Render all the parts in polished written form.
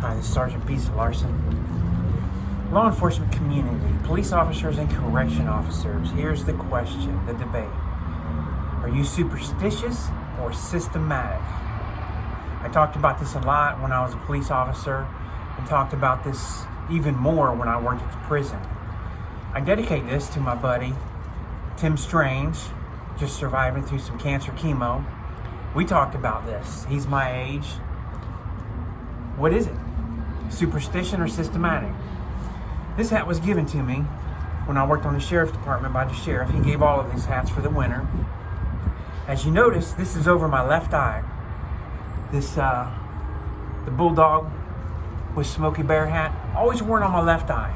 Hi, this is Sergeant Beast Larson. Law enforcement community, police officers and correction officers. Here's the question, the debate. Are you superstitious or systematic? I talked about this a lot when I was a police officer and talked about this even more when I worked at the prison. I dedicate this to my buddy, Tim Strange, just surviving through some cancer chemo. We talked about this. He's my age. What is it? Superstition or systematic? This hat was given to me when I worked on the sheriff's department by the sheriff. He gave all of these hats for the winter. As you notice, this is over my left eye. This, the bulldog with Smokey Bear hat, always worn on my left eye.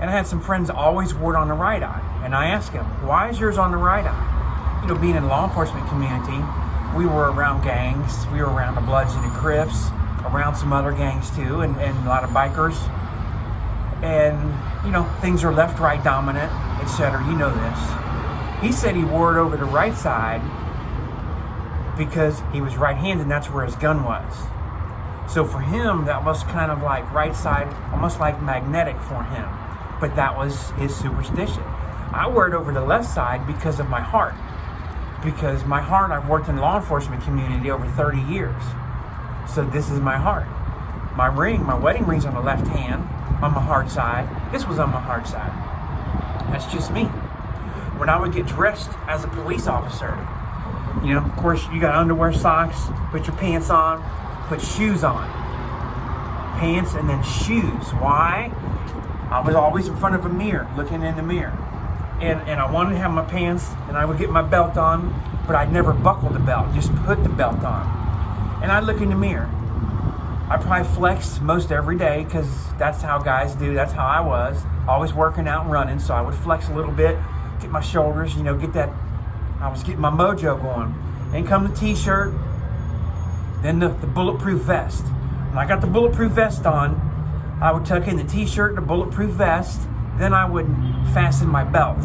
And I had some friends that always wore it on the right eye. And I asked him, why is yours on the right eye? You know, being in the law enforcement community, we were around gangs, we were around the Bloods and the Crips, around some other gangs too, and a lot of bikers. And, you know, things are left, right dominant, etc. You know this. He said he wore it over the right side because he was right-handed and that's where his gun was. So for him, that was kind of like right side, almost like magnetic for him. But that was his superstition. I wear it over the left side because of my heart. Because my heart, I've worked in the law enforcement community over 30 years. So this is my heart. My ring, my wedding ring's on the left hand, on my hard side. This was on my hard side. That's just me. When I would get dressed as a police officer, you know, of course, you got underwear, socks, put your pants on, put shoes on. Pants and then shoes. Why? I was always in front of a mirror, looking in the mirror. And I wanted to have my pants, and I would get my belt on, but I'd never buckle the belt, just put the belt on. And I'd look in the mirror. I probably flexed most every day because that's how guys do. That's how I was. Always working out and running. So I would flex a little bit, get my shoulders, you know, get that. I was getting my mojo going. Then come the t-shirt, then the bulletproof vest. When I got the bulletproof vest on, I would tuck in the t-shirt, the bulletproof vest. Then I would fasten my belt.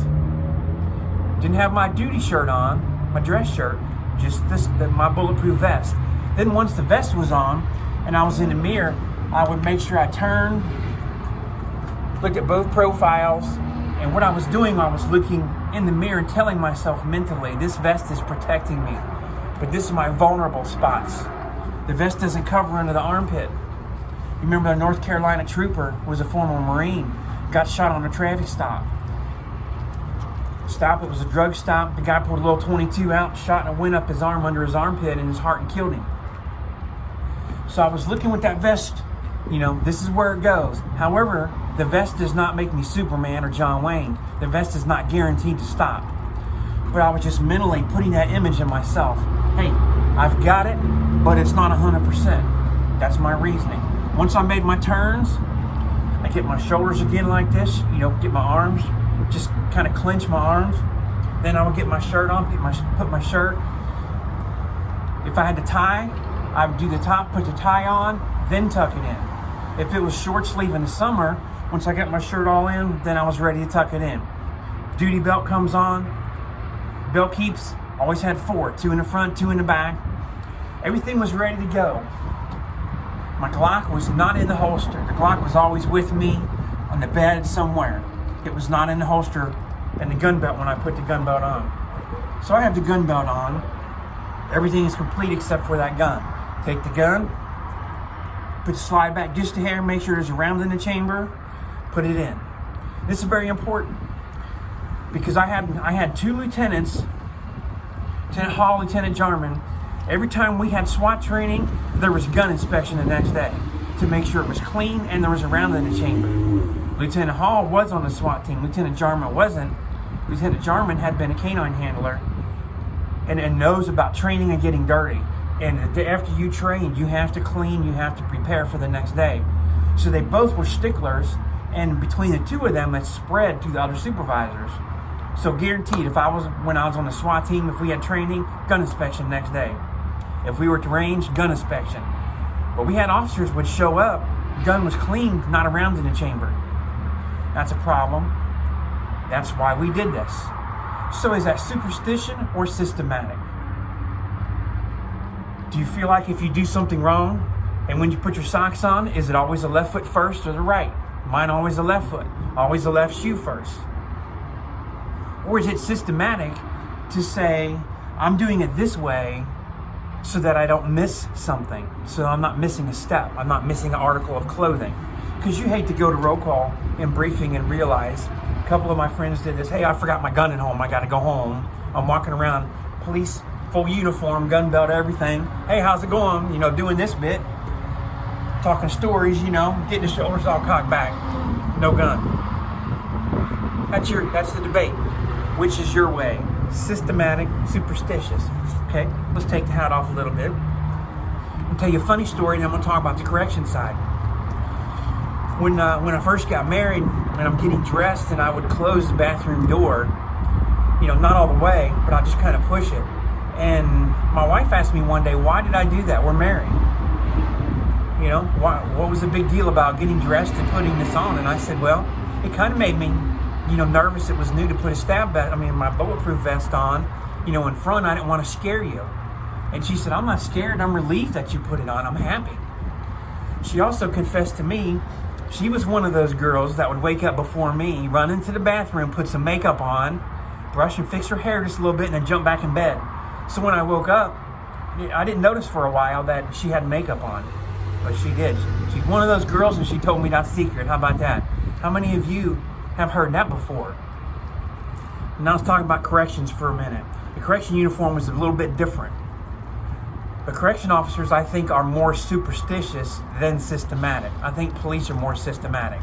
Didn't have my duty shirt on, my dress shirt, just my bulletproof vest. Then once the vest was on and I was in the mirror, I would make sure I turned, looked at both profiles, and what I was doing, I was looking in the mirror and telling myself mentally, this vest is protecting me, but this is my vulnerable spots. The vest doesn't cover under the armpit. You remember the North Carolina trooper was a former Marine, got shot on a traffic stop. It was a drug stop. The guy pulled a little 22 out, shot and went up his arm under his armpit in his heart and killed him. So I was looking with that vest, you know, this is where it goes. However, the vest does not make me Superman or John Wayne. The vest is not guaranteed to stop. But I was just mentally putting that image in myself. Hey, I've got it, but it's not 100%. That's my reasoning. Once I made my turns, I get my shoulders again like this, you know, get my arms, just kind of clench my arms. Then I would get my shirt on, put my shirt. If I had to tie, I would do the top, put the tie on, then tuck it in. If it was short sleeve in the summer, once I got my shirt all in, then I was ready to tuck it in. Duty belt comes on, belt keeps, always had 4, 2 in the front, 2 in the back. Everything was ready to go. My Glock was not in the holster. The Glock was always with me on the bed somewhere. It was not in the holster and the gun belt when I put the gun belt on. So I have the gun belt on. Everything is complete except for that gun. Take the gun, put the slide back just a hair, make sure there's a round in the chamber, put it in. This is very important because I had 2 lieutenants, Lieutenant Hall, Lieutenant Jarman. Every time we had SWAT training, there was a gun inspection the next day to make sure it was clean and there was a round in the chamber. Lieutenant Hall was on the SWAT team. Lieutenant Jarman wasn't. Lieutenant Jarman had been a canine handler and knows about training and getting dirty. And the day after you train, you have to clean, you have to prepare for the next day. So they both were sticklers, and between the 2 of them, it spread to the other supervisors. So guaranteed, when I was on the SWAT team, if we had training, gun inspection next day. If we were at the range, gun inspection. But we had officers would show up, gun was clean, not a round in the chamber. That's a problem. That's why we did this. So is that superstition or systematic? Do you feel like if you do something wrong, And when you put your socks on, is it always the left foot first or the right? Mine always the left foot, always the left shoe first. Or is it systematic to say, I'm doing it this way so that I don't miss something, so I'm not missing a step, I'm not missing an article of clothing? Because you hate to go to roll call in briefing and realize, a couple of my friends did this, hey, I forgot my gun at home, I gotta go home. I'm walking around, police, full uniform, gun belt, everything. Hey, how's it going? You know, doing this bit, talking stories, you know, getting the shoulders all cocked back, no gun. That's the debate. Which is your way? Systematic, superstitious. Okay, let's take the hat off a little bit. I'll tell you a funny story, and then I'm gonna talk about the correction side. When I first got married, and I'm getting dressed, and I would close the bathroom door, you know, not all the way, but I just kind of push it. And my wife asked me one day, why did I do that? We're married. You know, what was the big deal about getting dressed and putting this on? And I said, well, it kind of made me, you know, nervous. It was new to put a my bulletproof vest on, you know, in front. I didn't want to scare you. And she said, I'm not scared. I'm relieved that you put it on. I'm happy. She also confessed to me, she was one of those girls that would wake up before me, run into the bathroom, put some makeup on, brush and fix her hair just a little bit, and then jump back in bed. So when I woke up, I didn't notice for a while that she had makeup on, but she did. She's one of those girls, and she told me that secret. How about that? How many of you have heard that before? Now let's talk about corrections for a minute. The correction uniform was a little bit different. The correction officers, I think, are more superstitious than systematic. I think police are more systematic.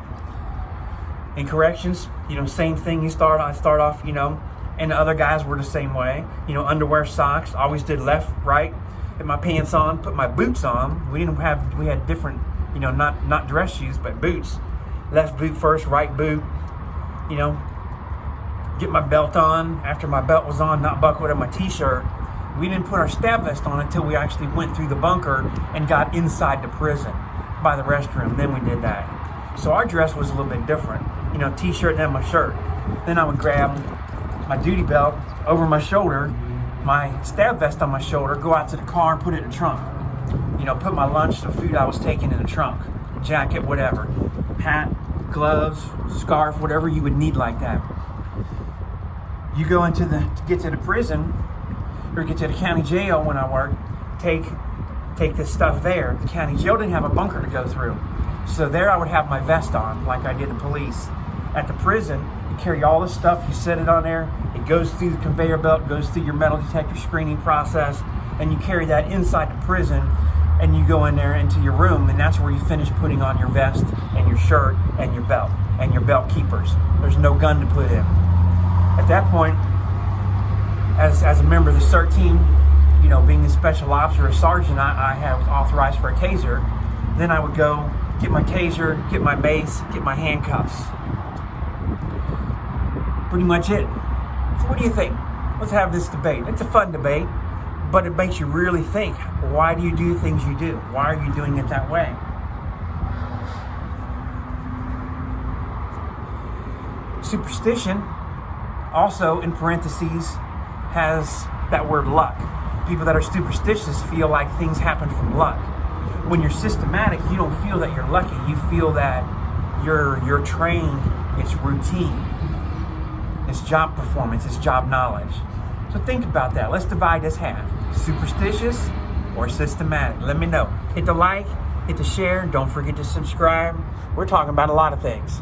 In corrections, you know, same thing. I start off, you know, and the other guys were the same way. You know, underwear, socks, always did left, right. Put my pants on, put my boots on. We had different, you know, not dress shoes, but boots. Left boot first, right boot. You know, get my belt on. After my belt was on, not buckled in my t-shirt. We didn't put our stab vest on until we actually went through the bunker and got inside the prison by the restroom. Then we did that. So our dress was a little bit different. You know, t-shirt and then my shirt. Then I would grab my duty belt over my shoulder, my stab vest on my shoulder, go out to the car and put it in the trunk. You know, put my lunch, the food I was taking in the trunk, jacket, whatever, hat, gloves, scarf, whatever you would need like that. You go to get to the prison, or get to the county jail when I worked, take this stuff there. The county jail didn't have a bunker to go through. So there I would have my vest on, like I did the police. At the prison, you carry all this stuff, you set it on there, it goes through the conveyor belt, goes through your metal detector screening process, and you carry that inside the prison, and you go in there into your room, and that's where you finish putting on your vest and your shirt and your belt keepers. There's no gun to put in. At that point, as a member of the CERT team, you know, being a special officer, a sergeant, I was authorized for a taser. Then I would go get my taser, get my mace, get my handcuffs. Pretty much it. So what do you think? Let's have this debate. It's a fun debate, but it makes you really think. Why do you do things you do? Why are you doing it that way? Superstition, also in parentheses, has that word luck. People that are superstitious feel like things happen from luck. When you're systematic, you don't feel that you're lucky. You feel that you're trained. It's routine. It's job performance. It's job knowledge. So think about that. Let's divide this half. Superstitious or systematic? Let me know. Hit the like, hit the share. Don't forget to subscribe. We're talking about a lot of things.